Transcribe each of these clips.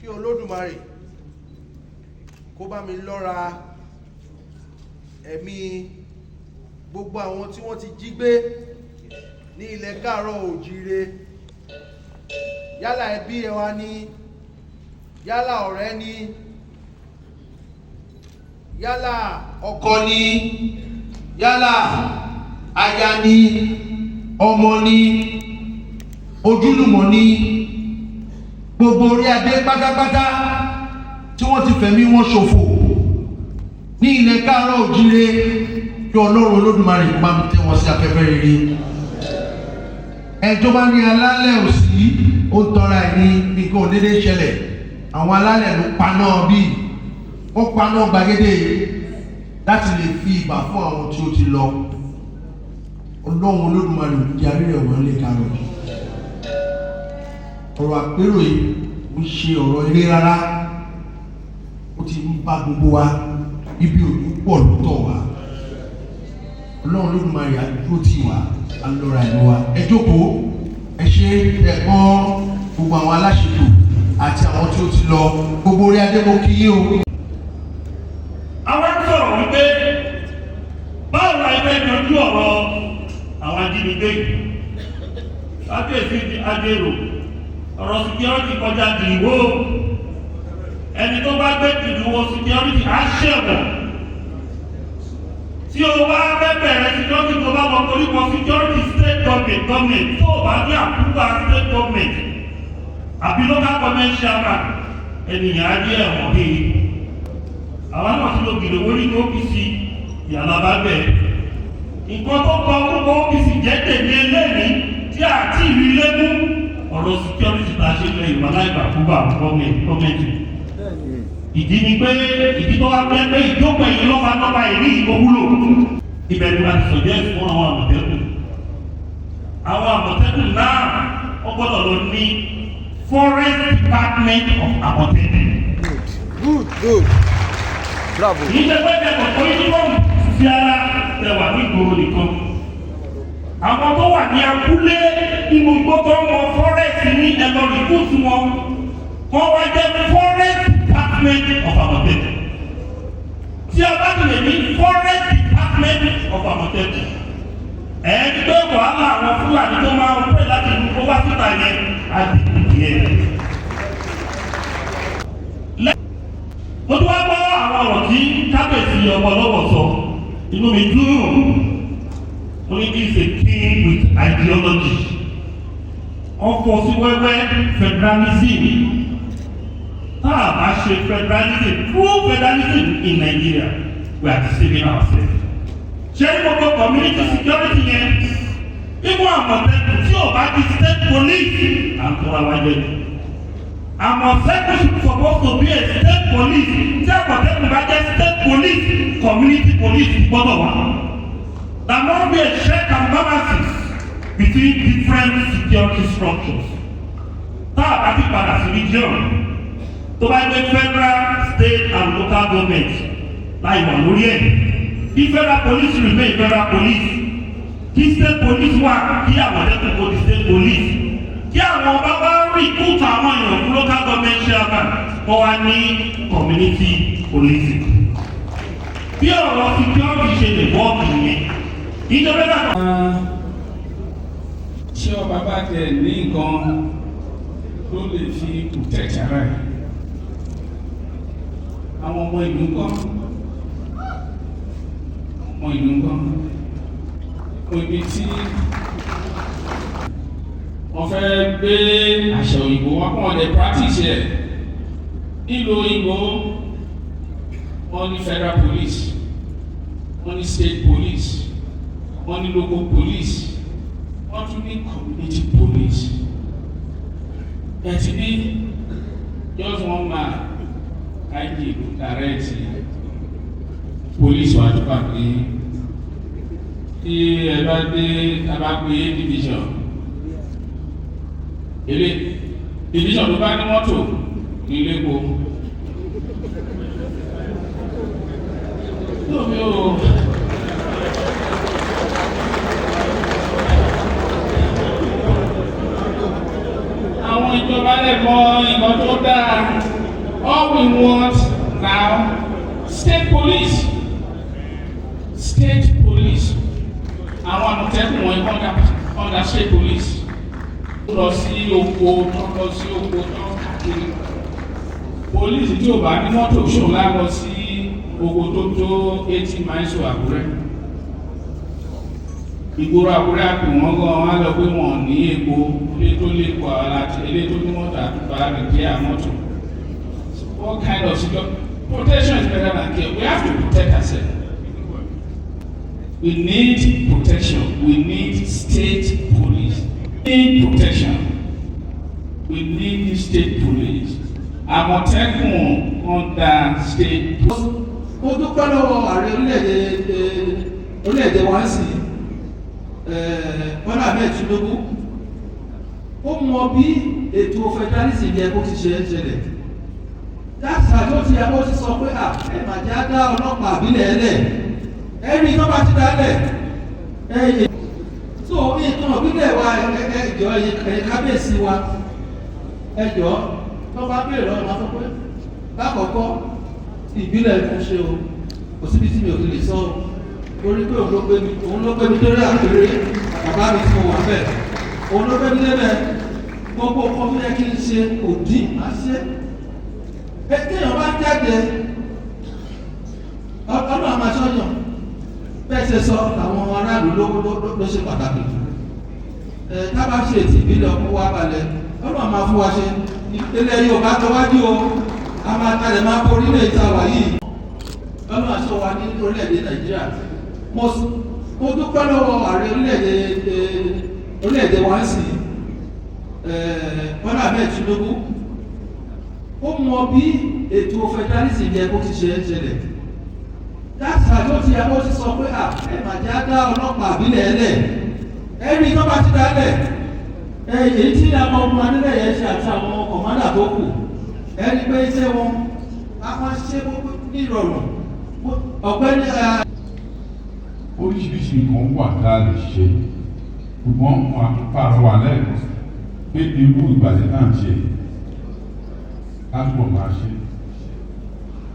Olódùmarè kó bá mi lọ́ra ẹ̀mí gbogbo àwọn tí wọ́n ti jí gbé ní ilẹ̀ káàárọ̀ òjíire, yálà ẹbí ẹ wa ni, yálà ọ̀rẹ́ ni, yálà ọkọ ni, yálà aya ni, ọmọ ni, ojúlùmọ̀ ni, gbogbo orí adé pátápátá tí wọ́n ti fẹ̀mí wọn ṣòfò ní ilẹ̀ káàárọ̀ òjíire, kí Ọlọ́run Olódùmarè bá mi tẹ́ wọn sí afẹ́fẹ́ rere. Ẹjọ́ bá ní alálẹ̀ òsì ó tọ́ra ẹ̀ ní nǹkan òdédé ṣẹlẹ̀, àwọn alálẹ̀ ló paná bí ó paná gbàgede láti lè fi ìbà fún àwọn tí ó ti lọ. Ọlọ́run Olódùmarè ò jẹ́ arírẹ̀ wọ́n lè kárọ̀. Ọ̀rọ̀ àpérò yìí ń ṣe ọ̀rọ̀ eré rárá, ó ti ń bá gbogbo wa ibi òní pọ̀ lótọ̀ wa. Ọlọ́run Olódùmarè àdúró tì wá, alọ́ra ìlú wa. Ẹ jókòó, ẹ ṣe ẹ̀gbọ́n gbogbo àwọn aláṣetò àti àwọn tí ó ti lọ, gbogbo orí adé mo kí yín o. Àwọn sọ̀rọ̀ wípé báwo la ẹgbẹ́ yanjú ọ̀rọ̀ àwọn ajínigbé yìí? Kábíyèsí di adéró, ọ̀rọ̀ security kọjá dìwó. Ẹni tó bá gbé dìwó security á ṣẹ̀wọ̀n. Tí o bá fẹ́ bẹ̀rẹ̀ security tó bá wọ koríko security state government tó o bá ní àkúgbà state government àbí local government chairman ènìyàn á jẹ́ ẹ̀wọ̀n bíi. Àwọn náà ti lo gèrè wọlé ní OPC ìyàlá bá bẹ̀. Nǹkan tó kọ orúkọ OPC jẹ́ tèmi eléyìí tí àti ìlú ilé mú ọ̀rọ̀ security ta ṣe lè ìwà láìgbàkúgbà gọ́ọ̀mẹ̀ntì. Ìdí ni pé ìdí tó wá pẹ́ pé ìjókòó èyí lọ́ba lọ́ba ìrí ìgbòwúlò. Ibẹ̀ ni láti sọ̀jẹ́ fún àwọn àmọ̀tẹ́kùn. Àwọn àmọ̀tẹ́kùn náà wọ́n gbọ́dọ̀ lọ ní forest department of àmọ̀tẹ́kùn. Good. Bravo. Kì í ṣe pé ẹ̀kọ́ tó yí lọ́rùn sí ara tẹ̀wà ní ìgboro nìkan. Àwọn tó wà ní abúlé nínú igbó tó ń wọ forest ní ẹ̀lọ́ rìkúùtù wọn, wọ́n wá jẹ́ forest department of àmọ̀tẹ́kùn. Tí a bá tilẹ̀ ní forest department of àmọ̀tẹ́kùn, ẹ̀ẹ́dí pé wàhálà àwọn Fúlàní tó máa ń pè láti inú kó wá síta yẹn á di ìdíyẹ. Mo tún wá gbọ́ àwọn ọ̀rọ̀ tí kábíyèsí ọmọlọ́wọ̀ sọ, inú mi dùn. Mo ní kí n ṣe king with ideology. Ọkọ̀ sí wẹ́wẹ́ federalism. Tá a bá ṣe federalism, true federalism in Nigeria, we are deceiving ourselves. Ṣé gbogbo community security yẹn? Ibú àmọ̀tẹ́kùn tí ò bá di state police, à ń tọ́ra wájú ẹ̀. Àmọ̀tẹ́kùn supposed to be a state police. Tí àmọ̀tẹ́kùn bá jẹ́ state police, community police gbọ́dọ̀ wá. There must be a check and balances between different security structures. Tá a bá ti padà sí region, tó bá gbé federal, state and local government láì wà lórí ẹ̀. Kí federal police remain federal police. Kí state police wà, kí àmọ̀tẹ́kùn kò di state police. Kí àwọn ọba bá recruit àwọn èèyàn fún local government chairman kọ́ wá ní community policing. Bí ọ̀rọ̀ security ṣe lè wọ́ọ̀kì nìyẹn. Ìjọba náà. Ṣé ọba bá tẹ ní nǹkan tó lè fi protect ara ẹ̀? Àwọn ọmọ ìlú kan, ibi tí wọ́n fẹ́ gbé àṣà òyìnbó wọn kọ́ ọ̀dẹ̀ practice ẹ̀. Nílùú òyìnbó wọ́n ní federal police, wọ́n ní state police, wọ́n ní local police, wọ́n tún ní community police. Ẹ̀tì ní just one man IG ló direct police wà tó bá pé tí ẹ bá dé abápé division ilé division ló bá ní mọ́tò nílé kó lómi o. Àwọn ìjọba lè mọ ìmọ̀ tó dáa. What we want now, state police. State police. Àwọn Àmọ̀tẹ́kùn wọn under state police. Lọ sí oko, lọ sí oko náà káàkiri. Police tí ò bá ní mọ́tò ṣòlá lọ sí oko tó tó 80 miles to Àkúrẹ́. Ìgboro Àkúrẹ́ àpò wọn gan wọn á lọ pé wọn ní epo ilé tó lè kọ láti ilé tó ní mọ́tò àtúntò alágbègbè àmọ́tò. What kind of security? Protection is better than care. We have to protect ourselves. We need protection. We need state police. We need protection. We need state police. Àmọ̀tẹ́kùn under state police. Mo dúpẹ́ lọ́wọ́ ààrẹ orílẹ̀-èdè wa sí Bọ́lá Ahmed Tinubu. Ó mọ bí ètò federalism yẹ kó ti ṣe é ṣẹlẹ̀. Dáàsà tó ti yàgò ti sọ pé ẹ̀màjá dá ọlọ́pàá àbílẹ̀ ẹlẹ̀ ẹ̀rí tó bá ti dálẹ̀ ẹ̀yẹ. So ìtàn ìbílẹ̀ wa ẹ̀jọ̀ ẹ̀yẹ kábíyèsí wa ẹ̀jọ̀ tó bá bèèrè lọ́wọ́ máa fọ́ pé lákọ̀ọ́kọ́ ìbílẹ̀ ń ṣe o kò síbi tí mi ò ti lè sọ torí pé òun ló gbé mi lórí àpèrè bàbá mi tí mo wà bẹ́ẹ̀ òun ló gbé mi lébẹ̀ gbogbo ọkọ̀ tó yẹ kí n ṣe òdì má ṣe téèyàn bá jáde ọdún àmàṣọ́yàn bẹ́ẹ̀ ṣe sọ àwọn aráàlú ló ṣe pàtàkì jù tábà ṣe ètì ìbílẹ̀ ọkọ̀ wá balẹ̀ ọdún àmà fún wa ṣe ilẹ̀ Yorùbá tó wájú o a máa kalẹ̀ máa borí ilé ìta wà yìí ọdún àṣọ wa ní orílẹ̀-èdè Nàìjíríà. Mo dúpẹ́ lọ́wọ́ ààrẹ orílẹ̀-èdè wa sí Bọ́lá Ahmed Tinubu. Ó mọ bí ètò federalism yẹ kó ti ṣe é ṣẹlẹ̀. Dáàsà tó ti yàgò ti sọ pé ẹ̀màjá dá ọlọ́pàá àbílẹ̀ ẹlẹ̀ ẹ̀rí tó bá ti dálẹ̀ èyí tí àwọn ọmọ adílẹ̀ yẹn ṣe àti àwọn kọ̀mádà tó kù ẹ̀rí pé iṣẹ́ wọn a máa ṣe ní ìrọ̀rùn ọ̀gbẹ́ni. Oríṣiríṣi nǹkan wà tá a lè ṣe ṣùgbọ́n wọn àtúpàrọ̀ wà lẹ́ẹ̀kan pé irú ìgbàlè náà ń ṣe lágbọ̀n máa ṣe.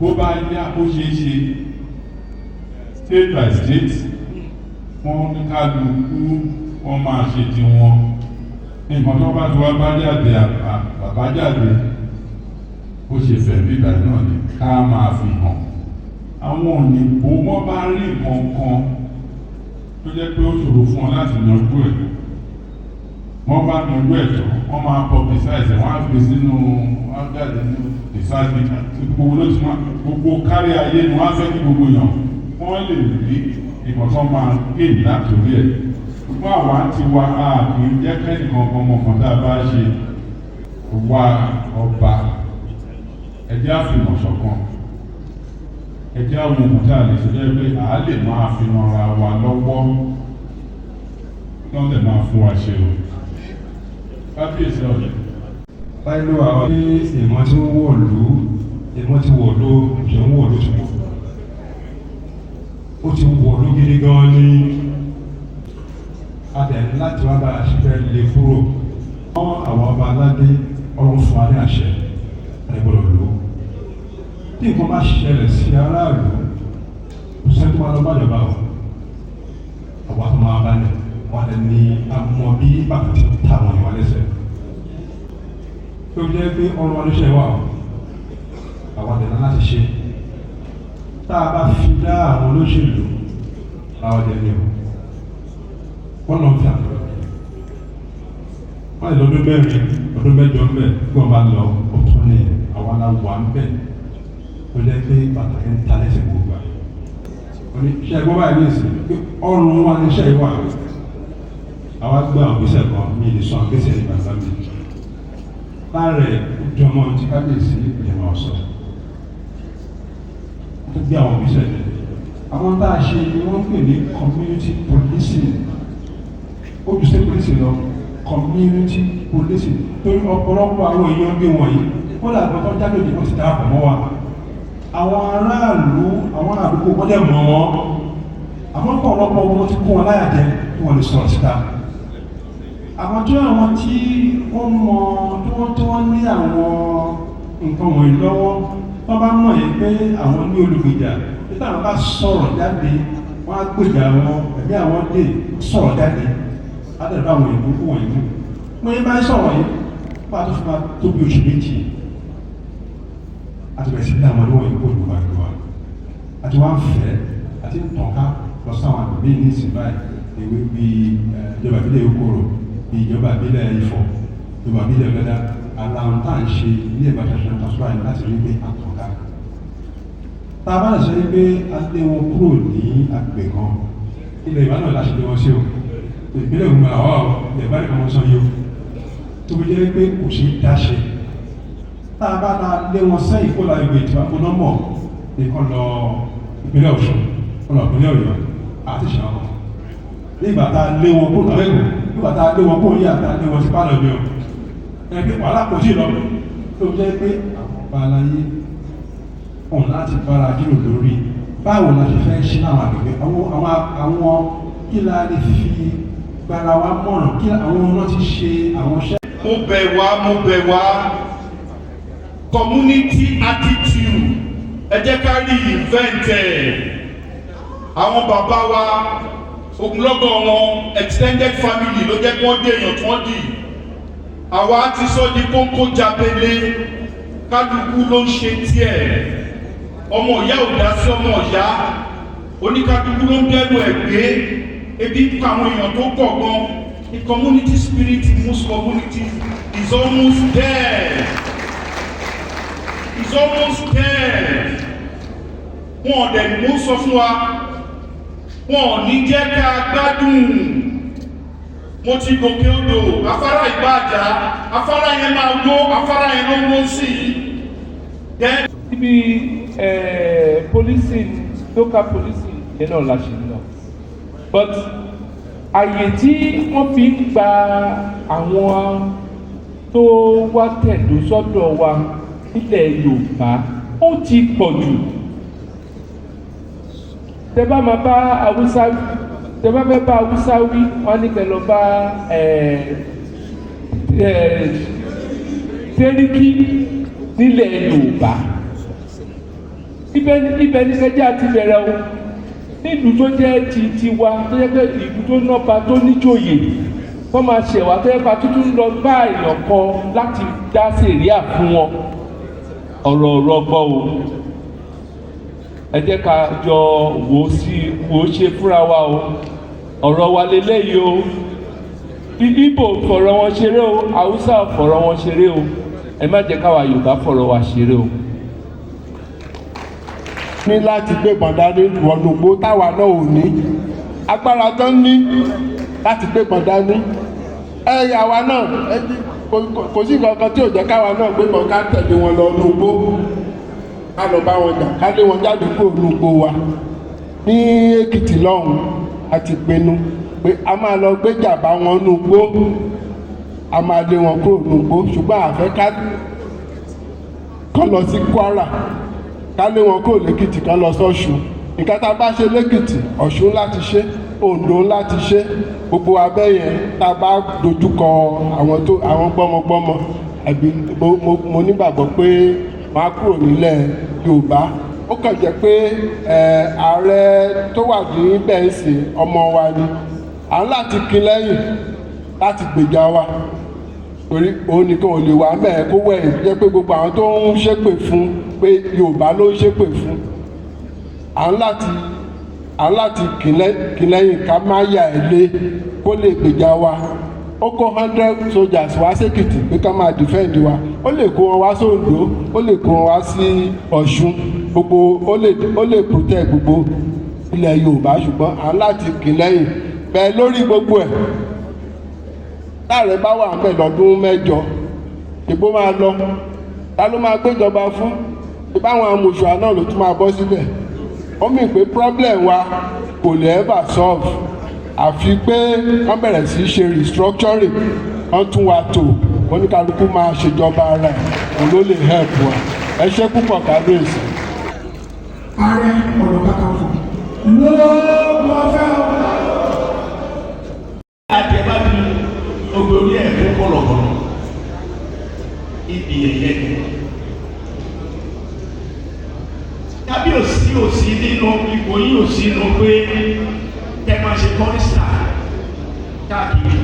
Bó bá ní àkóṣeéṣe state by state wọ́n ní kálukú wọ́n máa ṣe ti wọn. Nǹkan tó bá ti wá bá jáde bàbá jáde ó ṣe fẹ̀ bíbà náà ni ká máa fi hàn. Àwọn òyìnbó wọ́n bá rí nǹkan kan tó jẹ́ pé ó ṣòro fún wọn láti yanjú ẹ̀. Wọ́n bá yanjú ẹ̀ tán wọ́n máa publicize wọ́n á gbé sínú wọ́n á jáde nínú ìsáàbí gbogbo ló ti máa gbogbo kárí ayé ni wọ́n á fẹ́ kí gbogbo yàn wọ́n lè rí ìmọ̀ tó máa gé látòrí ẹ̀. Ṣùgbọ́n àwa ti wá kì í jẹ́ kẹ́nìkan ọmọ kan tá a bá ṣe wá ọba ẹ̀jẹ̀ àfihàn ṣọ̀kan ẹ̀jẹ̀ àwọn ohun tá a lè ṣe jẹ́ pé a lè máa fi ara wa lọ́wọ́ lọ́n lè máa fún wa ṣe o. Kábíyèsí ọ̀lẹ́. Báyìí àwọn ní ìmọ̀ tí wọ́n wọ̀ lú ìmọ̀ tí wọ̀ ló ṣe ń wọ̀ ló ti wọ̀. Ó ti wọ̀ ló gidi gan ní adẹ̀ láti wá bá a ṣe fẹ́ lè kúrò. Wọ́n àwọn ọba aládé ọ̀run fún wa ní àṣẹ ẹgbẹ̀rún lò. Tí nǹkan bá ṣẹlẹ̀ sí aráàlú, kò sẹ́ni tó máa lọ bá ìjọba o. Àwọn àtọ́ máa bá lẹ̀ wọ́n lè ní àmọ́ bí bàtà ti ta àwọn ìwà lẹ́sẹ̀. Tó jẹ́ pé ọrùn ọlọ́ṣẹ́ wà o, àwọn àdẹ̀nà láti ṣe. Tá a bá fi dá àwọn olóṣèlú, àwọn àdẹ̀nà o. Wọ́n lọ fi àpẹẹrẹ. Wọ́n lè lọ́dún mẹ́rin, ọdún mẹ́jọ ń bẹ̀, kí wọ́n bá lọ ọ̀tún ní àwọn aláwọ̀ ń bẹ̀. Tó jẹ́ pé bàtà yẹn ta lẹ́sẹ̀ gbogbo. Wọ́n ní iṣẹ́ ẹgbẹ́ báyìí ní ìsìn, ọrùn wa ní iṣẹ́ ìwà. Àwa gbé àwọn ìgbésẹ̀ kan ní ìdísọ́ àgbésẹ̀ ní bàtà mi. Láàrẹ̀ ìjọmọ ti kábíyèsí ìjọba ọ̀sọ̀. Tó gbé àwọn ìgbésẹ̀ rẹ̀. Àwọn tá a ṣe ni wọ́n pè ní community policing. Ó ju state policing lọ, community policing. Torí ọ̀pọ̀lọpọ̀ àwọn èèyàn gbé wọ̀nyí, wọ́n làgbọ́n tó jáde òdì wọ́n ti dáàbò mọ́ wa. Àwọn aráàlú, àwọn àdúgbò wọ́n dẹ̀ mọ̀ wọ́n. Àwọn ọ̀pọ̀lọpọ̀ wọn ti kó wọn láyà jẹ kí wọ́n lè sọ̀rọ̀ síta. Àwọn tó àwọn tí wọ́n mọ tí wọ́n ní àwọn nǹkan wọ̀nyí lọ́wọ́ wọ́n bá mọ̀ yìí pé àwọn ní olùgbèjà tí táwọn bá sọ̀rọ̀ jáde wọ́n á gbèjà wọn ẹ̀mí àwọn dé sọ̀rọ̀ jáde á dẹ̀ bá àwọn ìlú kú wọ̀nyí mú. wọ́n yín bá sọ̀rọ̀ yìí wọ́n á tó fi máa tóbi oṣù méjì àti bẹ̀rẹ̀ sí ní àwọn ọdún wọ̀nyí kó olùwà ìlú wa àti wọ́n á fẹ́ àti tọ̀ka lọ sí àwọn àgbègbè ní ìsìn báyìí ìwé bíi ìjọba ìbílẹ̀ Okoro bíi ìjọba ìbílẹ̀ Ifọ̀ ìjọba ìbílẹ̀ Ọ̀gádá aláwọn tá à ń ṣe ilé ìbáṣẹ̀ṣẹ̀ tàṣúwà yìí láti rí pé àtọ̀ká. tá a bá lè sọ pé a lé wọn kúrò ní agbègbè kan ilẹ̀ ìbá náà láti lé wọn sí o ìpínlẹ̀ Ògùn àwọn ilẹ̀ ìbá nìkan wọn sọ yìí o tó fi jẹ́ pé kò ṣe é dáṣe. tá a bá lé wọn sẹ́yìn kó la ìwé ìtura kó nọ́mọ̀ nìkan lọ ìpínlẹ̀ Ọ̀ṣun kó lọ ìpínlẹ̀ Ọ̀yọ́ àti ìṣàkóso. nígbà tá a lé wọn kó lọ́wọ́ nígbà tá a lé wọn kó yíyà tá a lé wọn sí pálọ̀ ní o ẹgbẹ́ wàhálà kò sí lọ tó jẹ́ pé àwọn ọba aláyé ọ̀hún láti bára jírò lórí báwo la ṣe fẹ́ ṣe láwọn àgbègbè àwọn kí la lè fi gbára wa mọ̀ràn kí àwọn ọ̀nà ti ṣe àwọn iṣẹ́. mo bẹ̀ wá community attitude ẹ jẹ́ ká rí event ẹ̀ àwọn bàbá wa ogunlọ́gọ̀ wọn extended family ló jẹ́ kí wọ́n dé èèyàn tí wọ́n dì àwa ti sọ di kónkó jábélé kálukú ló ń ṣe tiẹ̀ ọmọ ìyá ò dá sí ọmọ ìyá oníkálukú ló ń dẹnu ẹ̀ gbé ebi ń pa àwọn èèyàn tó pọ̀ gan the community spirit in most communities is almost there is almost there wọn ò dẹ̀ mú sọ fún wa wọn ò ní jẹ́ ká gbádùn. Mo ti gòkè odò afárá ìbàjá afárá yẹn máa wó afárá yẹn ló wó sí i. Ibi policing local policing yẹn náà la ṣe lọ but àyè tí wọ́n fi ń gba àwọn tó wá tẹ̀dó sọ́dọ̀ wa nílẹ̀ Yorùbá ó ti pọ̀ jù. Tẹ́ bá máa bá Haúsá tẹ́ bá fẹ́ bá Haúsá wí wọ́n ní kẹ́ lọ bá Sẹ́ríkí nílẹ̀ Yorùbá ibẹ̀ ní kẹjá ti bẹ̀rẹ̀ o nílùú tó jẹ́ ti tiwa tó jẹ́ pé ìlú tó nọ́ba tó níjòyè wọ́n máa ṣẹ̀wá tó yẹ pa tuntun lọ bá èèyàn kan láti dá sẹ̀ríà fún wọn ọ̀rọ̀ gbọ́ o ẹ jẹ́ ká jọ wò ó ṣe fúnra wa o ọ̀rọ̀ wa lélẹ́yìí o Ìgbò fọ̀rọ̀ wọn ṣeré o Haúsá fọ̀rọ̀ wọn ṣeré o ẹ má jẹ́ káwa Yorùbá fọ̀rọ̀ wa ṣeré o. ní láti gbé bọ̀dání wọ̀lùgbò táwa náà ò ní agbára tó ń ní láti gbé bọ̀dání àwa náà kò sí kankan tí ò jẹ́ káwa náà gbé bọ̀ ká tẹ̀lé wọn lọ lùgbò ká lọ bá wọn jà ká lé wọn jáde kúrò lùgbò wa ní Èkìtì lọ́hùn a ti pinnu pé a máa lọ gbéjà bá wọn lùgbò a máa lé wọn kúrò lùgbò ṣùgbọ́n àfẹ́ ká lọ sí Kwara ká lé wọn kúrò lẹ́kìtì ká lọ sọ́ṣun nǹkan tá a bá ṣe lẹ́kìtì Ọ̀ṣun láti ṣe Oǹdó láti ṣe gbogbo abẹ́ yẹn tá a bá dojúkọ àwọn gbọ́mọgbọ́mọ ẹ̀bí mo nígbàgbọ́ pé wọ́n á kúrò nílẹ̀ Yorùbá ó kàn jẹ́ pé ààrẹ tó wà ní bẹ́ẹ̀nsì ọmọ wa ni à ń láti kin lẹ́yìn láti gbèjà wa torí òun nìkan ò lè wà mẹ́ẹ̀ kó wẹ̀ jẹ́ pé gbogbo àwọn tó ń ṣépè fún pé Yorùbá ló ń ṣépè fún à ń láti kìn lẹ́yìn ká má yà ẹ́ lé kó lè gbèjà wa ó kó 100 soldiers wá sékìtì pé ká máa defend wa ó lè kó wọn wá sóńdó ó lè kó wọn wá sí Ọ̀ṣun gbogbo ó lè protect gbogbo ilẹ̀ Yorùbá ṣùgbọ́n à ń láti kìn lẹ́yìn bẹ́ẹ̀ lórí gbogbo ẹ̀ láàrẹ bá wà mẹ́ lọ́dún mẹ́jọ ìbò máa lọ ta ló máa gbéjọba fún ìbáwọn amòṣùwà náà ló tún máa bọ́ síbẹ̀ ó mì pé problem wa kò lè ever solve àfi pé wọ́n bẹ̀rẹ̀ sí ṣe restructuring wọ́n tún wa tò oníkálukú máa ṣèjọba ara ẹ̀ òun ló lè help wa ẹ ṣé púpọ̀ kábíyèsí. Aareonakakanfo ló fẹ́ àjẹbá bí ogbórí ẹ̀ fún kọ̀lọ̀kọ̀lọ̀ ibi ẹ̀yẹ kábíyèsí ò sí nínú ipò yìí ò sí nínú pé kẹ́ máa ṣe kọ́rísà káàkiri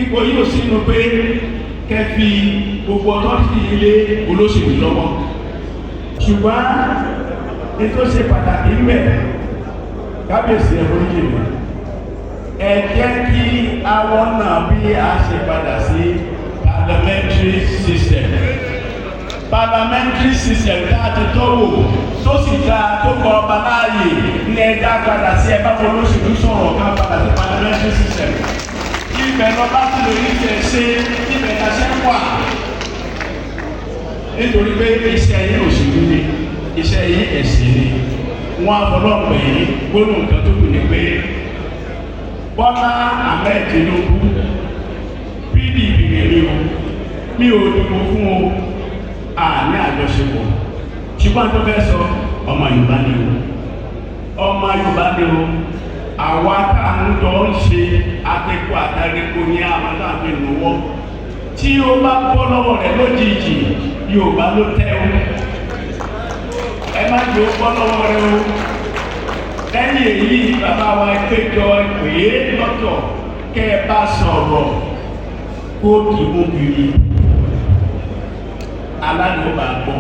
ipò yìí ò sí nínú pé kẹ́ fi gbogbo ọtọ́tì ilé olóṣèlú lọ́wọ́ ṣùgbọ́n ètò ṣe pàtàkì ń bẹ̀ kábíyèsí ẹ̀fọ́ ìjìnlẹ̀ ẹ jẹ́ kí àwọn náà bí a ṣe padà sí parliamentary system tá a ti tọ́wò tó sì dá tó kọ ọba láàyè ní ẹ̀dá padà sí ẹ̀bá olóṣèlú sọ̀rọ̀ ká padà sí parliamentary system ibẹ̀ lọ bá ti lè rí ìfẹ́ ṣe ibẹ̀ la ṣe wà nítorí pé iṣẹ́ yìí òṣèlú ni iṣẹ́ yìí ẹ̀sìn ni wọ́n á fọlọ́pẹ̀ yìí gbólóhùn kan tó kù ní pé Bọ́lá Ahmed Tinubu PDP rèé o mi ò dìbò fún o àní àjọṣepọ̀ ṣùgbọ́n tó fẹ́ sọ ọmọ Yorùbá ni o àwa tá à ń jọ ń ṣe akẹ́kọ̀ọ́ àtàríkò ní àwọn tá à ń fi lówó tí ó bá bọ́ lọ́wọ́ rẹ̀ lójijì Yorùbá ló tẹ́ o ẹ má jẹ́ ó bọ́ lọ́wọ́ rẹ̀ o lẹ́yìn èyí bàbá wa péjọ pé lọ́tọ̀ kẹ́ ẹ bá sọ̀rọ̀ kó dìbò kiri aládùúgbò bá gbọ́.